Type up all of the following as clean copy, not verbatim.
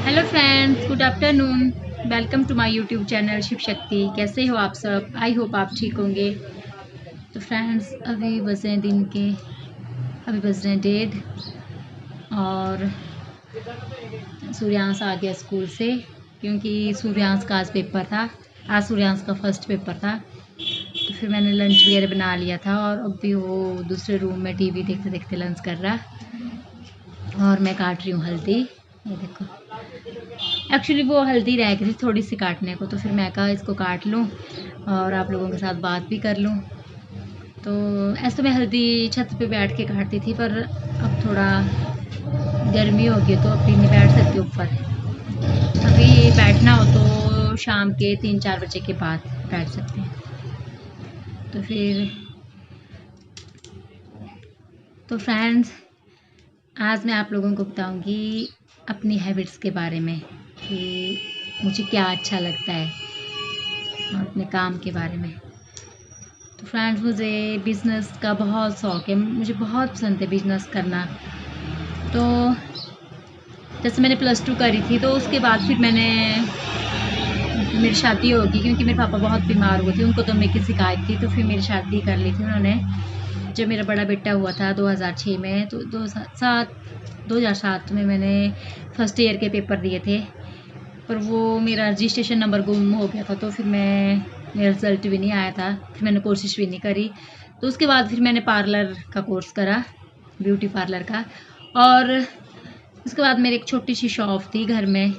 Hello friends, good afternoon. Welcome to my YouTube channel Shiv Shakti. कैसे हो आप सब? आई होप आप ठीक होंगे। तो फ्रेंड्स, अभी बज रहे हैं 1:30 और सूर्यांश आ गया स्कूल से, क्योंकि सूर्यांश का आज पेपर था। आज सूर्यांश का फर्स्ट पेपर था। तो फिर मैंने लंच वगैरह बना लिया था और अभी वो दूसरे रूम में टीवी देखते देखते लंच कर रहा और मैं काट रही हूँ हल्दी। ये देखो, एक्चुअली वो हल्दी रह गई थी थोड़ी सी काटने को, तो फिर मैं कहा इसको काट लूँ और आप लोगों के साथ बात भी कर लूँ। तो ऐसे तो मैं हल्दी छत पे बैठ के काटती थी, पर अब थोड़ा गर्मी हो गई तो अभी नहीं बैठ सकती ऊपर। अभी बैठना हो तो शाम के 3-4 बजे के बाद बैठ सकते हैं। तो फ्रेंड्स, आज मैं आप लोगों को बताऊंगी अपनी हैबिट्स के बारे में कि मुझे क्या अच्छा लगता है और अपने काम के बारे में। तो फ्रेंड्स, मुझे बिज़नेस का बहुत शौक़ है। मुझे बहुत पसंद है बिज़नेस करना। तो जैसे मैंने +2 करी थी, तो उसके बाद फिर मेरी शादी होगी, क्योंकि मेरे पापा बहुत बीमार हुए थे। उनको तो मैं की शिकायत थी, तो फिर मेरी शादी कर ली थी उन्होंने। जब मेरा बड़ा बेटा हुआ था 2006 में, तो 2007 में मैंने फर्स्ट ईयर के पेपर दिए थे, पर वो मेरा रजिस्ट्रेशन नंबर गुम हो गया था। तो फिर मेरा रिज़ल्ट भी नहीं आया था। फिर मैंने कोशिश भी नहीं करी। तो उसके बाद फिर मैंने पार्लर का कोर्स करा, ब्यूटी पार्लर का। और उसके बाद मेरी एक छोटी सी शॉप थी, घर में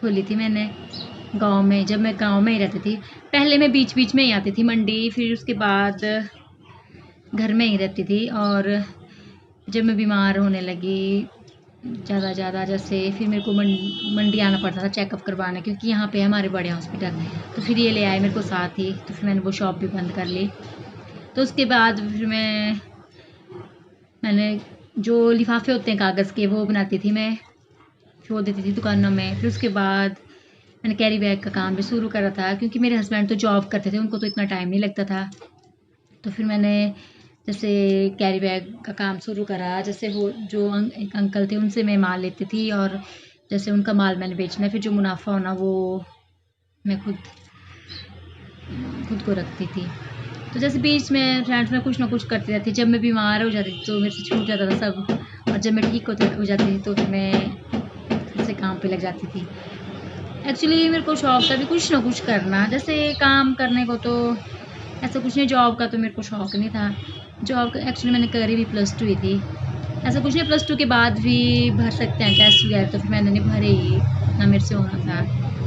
खोली थी मैंने, गांव में। जब मैं गांव में ही रहती थी, पहले मैं बीच बीच में ही आती थी मंडी, फिर उसके बाद घर में ही रहती थी। और जब मैं बीमार होने लगी ज़्यादा जैसे, फिर मेरे को मंडी आना पड़ता था चेकअप करवाने, क्योंकि यहाँ पे हमारे बड़े हॉस्पिटल। तो फिर ये ले आए मेरे को साथ ही, तो फिर मैंने वो शॉप भी बंद कर ली। तो उसके बाद फिर मैंने जो लिफाफे होते हैं कागज़ के, वो बनाती थी मैं, फिर वो देती थी दुकानों में। फिर उसके बाद मैंने कैरी बैग का काम भी शुरू करा था, क्योंकि मेरे हस्बैंड तो जॉब करते थे, उनको तो इतना टाइम नहीं लगता था। तो फिर मैंने जैसे कैरी बैग का काम शुरू करा। जैसे वो जो एक अंकल थे, उनसे मैं माल लेती थी, और जैसे उनका माल मैंने बेचना, फिर जो मुनाफा होना वो मैं खुद को रखती थी। तो जैसे बीच में फ्रेंड्स में कुछ ना कुछ करती रहती। जब मैं बीमार हो जाती थी तो मेरे से छूट जाता था सब, और जब मैं ठीक हो जाती थी तो फिर मैं फिर से काम पे लग जाती थी। एक्चुअली मेरे को शौक था भी कुछ ना कुछ करना। जैसे काम करने को तो ऐसा कुछ नहीं, जॉब का तो मेरे को शौक नहीं था। जॉब एक्चुअली मैंने करी भी +2 ही थी। ऐसा कुछ नहीं, +2 के बाद भी भर सकते हैं टेस्ट वगैरह, तो फिर मैंने नहीं भरे ही, ना मेरे से होना था।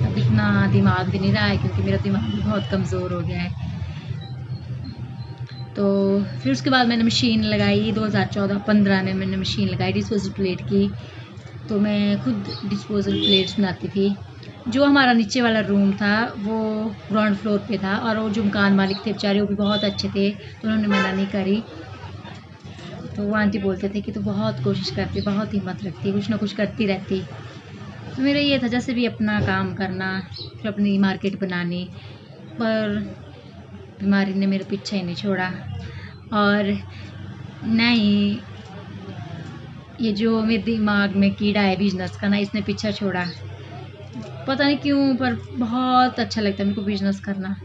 अब इतना दिमाग भी नहीं रहा है, क्योंकि मेरा दिमाग भी बहुत कमज़ोर हो गया है। तो फिर उसके बाद मैंने मशीन लगाई 2014-15 में मैंने मशीन लगाई डिस्पोजल प्लेट की। तो मैं खुद डिस्पोजल प्लेट्स बनाती थी। जो हमारा नीचे वाला रूम था वो ग्राउंड फ्लोर पे था, और वो जो मकान मालिक थे बेचारे, वो भी बहुत अच्छे थे, तो उन्होंने मना नहीं करी। तो वो आंटी बोलते थे कि तू बहुत कोशिश करती, बहुत हिम्मत रखती, कुछ ना कुछ करती रहती। तो मेरा ये था जैसे भी अपना काम करना, फिर अपनी मार्केट बनानी। पर बीमारी ने मेरा पीछा ही नहीं छोड़ा, और नहीं, ये जो मेरे दिमाग में कीड़ा है बिजनेस का ना, इसने पीछा छोड़ा। पता नहीं क्यों, पर बहुत अच्छा लगता है मेरे को बिजनेस करना।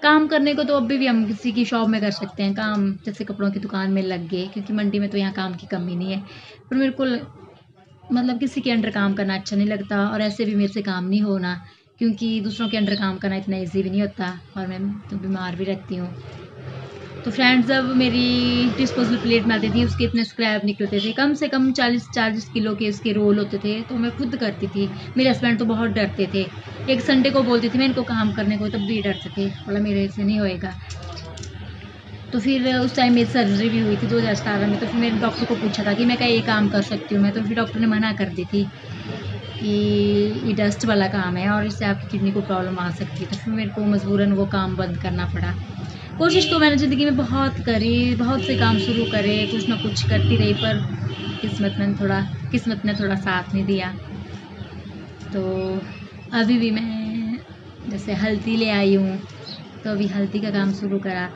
काम करने को तो अभी भी हम किसी की शॉप में कर सकते हैं काम, जैसे कपड़ों की दुकान में लग गए, क्योंकि मंडी में तो यहाँ काम की कमी नहीं है। पर मेरे को मतलब किसी के अंडर काम करना अच्छा नहीं लगता, और ऐसे भी मेरे से काम नहीं होना, क्योंकि दूसरों के अंडर काम करना इतना ईजी भी नहीं होता, और मैं तो बीमार भी रहती हूँ। तो फ्रेंड्स, जब मेरी डिस्पोजल प्लेट मिलती थी, उसके इतने स्क्रैप निकलते थे, कम से कम 40 किलो के उसके रोल होते थे, तो मैं खुद करती थी। मेरे हस्बैंड तो बहुत डरते थे। एक संडे को बोलती थी मैं इनको काम करने को, तब भी डरते थे, बोला मेरे से नहीं होएगा। तो फिर उस टाइम मेरी सर्जरी भी हुई थी 2017 में। तो फिर मैंने डॉक्टर को पूछा था कि मैं क्या ये काम कर सकती हूँ मैं, तो फिर डॉक्टर ने मना कर दी थी कि ये डस्ट वाला काम है और इससे आपकी किडनी को प्रॉब्लम आ सकती है। तो फिर मेरे को मजबूरन वो काम बंद करना पड़ा। कोशिश तो मैंने ज़िंदगी में बहुत करी, बहुत से काम शुरू करे, कुछ ना कुछ करती रही, पर किस्मत ने थोड़ा साथ नहीं दिया। तो अभी भी मैं जैसे हल्दी ले आई हूँ, तो अभी हल्दी का काम शुरू करा।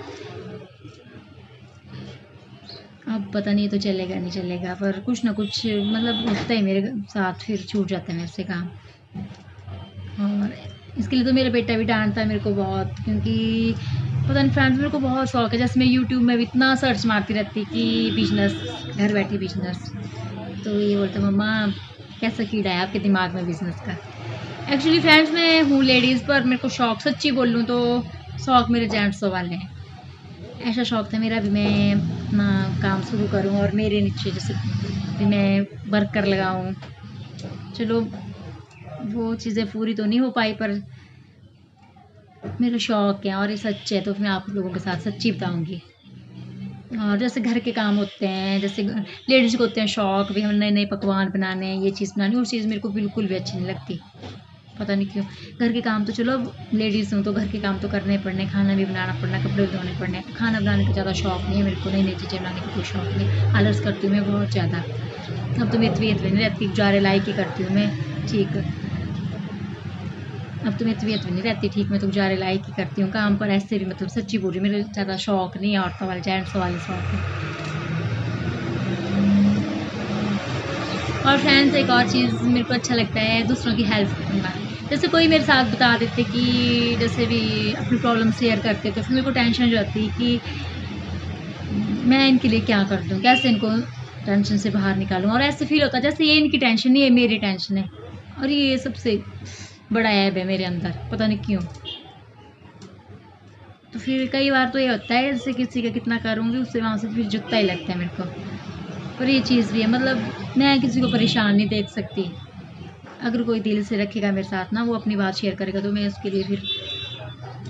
अब पता नहीं तो चलेगा नहीं चलेगा, पर कुछ ना कुछ मतलब होता है मेरे साथ, फिर छूट जाता है मेरे से काम। और इसके लिए तो मेरा बेटा भी डांटता है मेरे को बहुत, क्योंकि पता नहीं फ्रेंड्स मेरे को बहुत शौक है। जैसे मैं यूट्यूब में भी इतना सर्च मारती रहती कि बिजनेस, घर बैठे बिजनेस, तो ये बोलते मम्मा कैसा कीड़ा है आपके दिमाग में बिजनेस का। एक्चुअली फ्रेंड्स मैं हूँ लेडीज़, पर मेरे को शौक सच्ची बोल लूँ तो शौक मेरे जेंट्सों वाले हैं। ऐसा शौक था मेरा भी मैं अपना काम शुरू करूँ और मेरे नीचे जैसे भी मैं वर्कर लगाऊँ। चलो वो चीज़ें पूरी तो नहीं हो पाई, पर मेरा शौक है और ये सच है, तो मैं आप लोगों के साथ सच्ची बताऊँगी। और जैसे घर के काम होते हैं, जैसे लेडीज़ को होते हैं शौक भी, हम नए नए पकवान बनाने, ये चीज़ बनानी, वो चीज़ मेरे को बिल्कुल भी अच्छी नहीं लगती, पता नहीं क्यों। घर के काम तो चलो अब लेडीज़ हूँ तो घर के काम तो करने ही पड़ने, खाना भी बनाना पड़ना, कपड़े भी धोने पड़ने। खाना बनाने का ज़्यादा शौक नहीं है मेरे को, नई नई चीज़ें बनाने का कोई शौक नहीं, आलस करती हूँ मैं बहुत ज़्यादा। अब तो मेरी तबीयत भी नहीं रहती, गुजारे लायक ही करती हूँ मैं, ठीक। अब तो मेरी तबीयत भी नहीं रहती ठीक, मैं तो गुजारे लायक ही करती हूँ काम, पर ऐसे भी मतलब सच्ची बोल रही हूँ, मेरे ज़्यादा शौक नहीं है औरतों वाले, जेंट्स वाले शौक है। और फ्रेंड्स एक और चीज़ मेरे को अच्छा लगता है दूसरों की हेल्प करना। जैसे कोई मेरे साथ बता देते कि जैसे भी अपनी प्रॉब्लम शेयर करते, तो फिर मेरे को टेंशन हो जाती कि मैं इनके लिए क्या कर दूँ, कैसे इनको टेंशन से बाहर निकालूँ। और ऐसे फील होता है जैसे ये इनकी टेंशन नहीं है, मेरी टेंशन है, और ये सबसे बड़ा ऐब है मेरे अंदर, पता नहीं क्यों। तो फिर कई बार तो ये होता है जैसे किसी का कितना करूँगी उससे वहाँ से फिर जुत्ता ही लगता है मेरे को। पर ये चीज़ भी है, मतलब मैं किसी को परेशान नहीं देख सकती। अगर कोई दिल से रखेगा मेरे साथ ना, वो अपनी बात शेयर करेगा, तो मैं उसके लिए फिर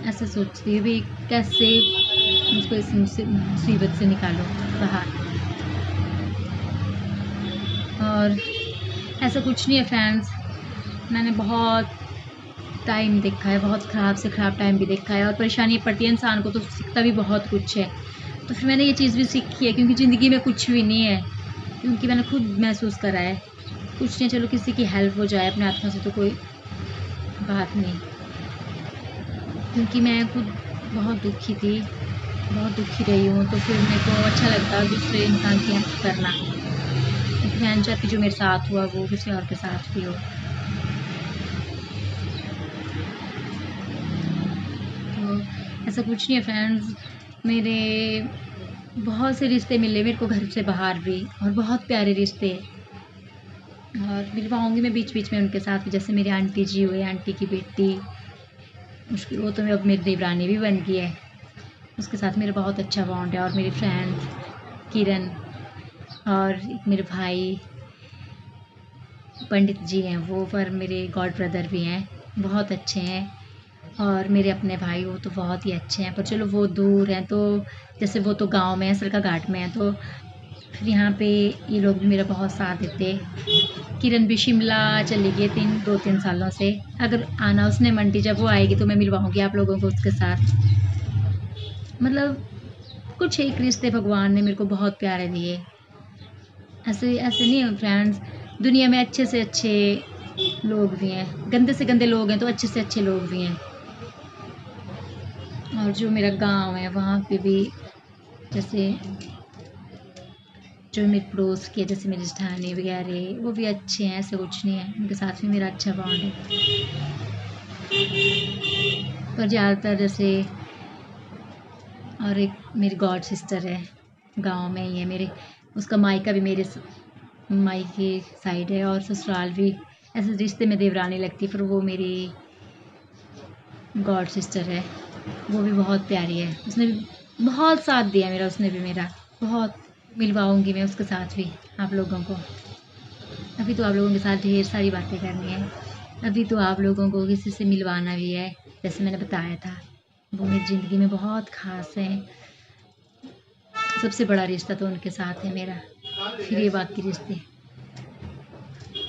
ऐसे सोचती हूँ भी कैसे उसको इस मुसीबत से निकालो बाहर। और ऐसा कुछ नहीं है फ्रेंड्स, मैंने बहुत टाइम देखा है, बहुत ख़राब से ख़राब टाइम भी देखा है, और परेशानी पड़ती है इंसान को तो सीखता भी बहुत कुछ है। तो फिर मैंने ये चीज़ भी सीखी है, क्योंकि ज़िंदगी में कुछ भी नहीं है, क्योंकि मैंने खुद महसूस करा है। कुछ नहीं, चलो किसी की हेल्प हो जाए अपने हाथों से तो कोई बात नहीं, क्योंकि मैं खुद बहुत दुखी थी, बहुत दुखी रही हूँ, तो फिर मेरे को अच्छा लगता है दूसरे इंसान की हेल्प करना, क्योंकि मैं नहीं चाहती जो मेरे साथ हुआ वो किसी और के साथ भी हो। तो ऐसा कुछ नहीं है फ्रेंड्स, मेरे बहुत से रिश्ते मिले मेरे को घर से बाहर भी, और बहुत प्यारे रिश्ते, और मिलवाऊँगी मैं बीच बीच में उनके साथ भी। जैसे मेरी आंटी जी हुए, आंटी की बेटी, उसकी वो तो अब मेरी देवरानी भी बन गई है, उसके साथ मेरा बहुत अच्छा बॉन्ड है। और मेरी फ्रेंड्स किरण, और एक मेरे भाई पंडित जी हैं वो, पर मेरे गॉड ब्रदर भी हैं, बहुत अच्छे हैं। और मेरे अपने भाई वो तो बहुत ही अच्छे हैं, पर चलो वो दूर हैं, तो जैसे वो तो गांव में है, सरका घाट में है, तो फिर यहाँ पे ये लोग भी मेरा बहुत साथ देते। किरण भी शिमला चली गई 2-3 सालों से, अगर आना उसने मंडी, जब वो आएगी तो मैं मिलवाऊँगी आप लोगों को उसके साथ। मतलब कुछ एक रिश्ते भगवान ने मेरे को बहुत प्यारे दिए। ऐसे ऐसे नहीं है फ्रेंड्स, दुनिया में अच्छे से अच्छे लोग भी हैं, गंदे से गंदे लोग हैं, तो अच्छे से अच्छे लोग भी हैं। और जो मेरा गांव है वहाँ पे भी जैसे जो मेरे पड़ोस के, जैसे मेरे जेठानी वगैरह, वो भी अच्छे हैं, ऐसे कुछ नहीं है, उनके साथ भी मेरा अच्छा बॉन्ड है। पर ज़्यादातर जैसे, और एक मेरी गॉड सिस्टर है, गांव में ही है मेरे, उसका मायका भी मेरे मायके साइड है, और ससुराल भी, ऐसे रिश्ते में देवरानी लगती है, पर वो मेरी गॉड सिस्टर है, वो भी बहुत प्यारी है, उसने भी बहुत साथ दिया मेरा, उसने भी मेरा बहुत। मिलवाऊँगी मैं उसके साथ भी आप लोगों को। अभी तो आप लोगों के साथ ढेर सारी बातें करनी है, अभी तो आप लोगों को किसी से मिलवाना भी है, जैसे मैंने बताया था, वो मेरी ज़िंदगी में बहुत ख़ास है। सबसे बड़ा रिश्ता तो उनके साथ है मेरा, फिर ये बाकी रिश्ते,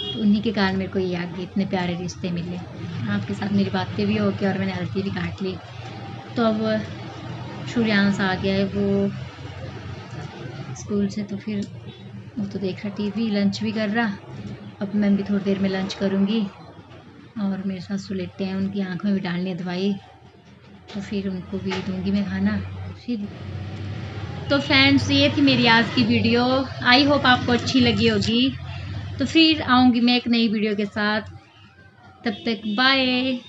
तो उन्हीं के कारण मेरे को ये आगे इतने प्यारे रिश्ते मिले। आपके साथ मेरी बातें भी हो गई और मैंने हल्दी भी काट ली। तो अब सूर्यांश आ गया है वो स्कूल से, तो फिर वो तो देख रहा टीवी, लंच भी कर रहा। अब मैं भी थोड़ी देर में लंच करूँगी, और मेरे सासू लेटे हैं, उनकी आँख में भी डालनी है दवाई, तो फिर उनको भी दूँगी मैं खाना। फिर तो फ्रेंड्स ये थी मेरी आज की वीडियो, आई होप आपको अच्छी लगी होगी। तो फिर आऊँगी मैं एक नई वीडियो के साथ, तब तक बाय।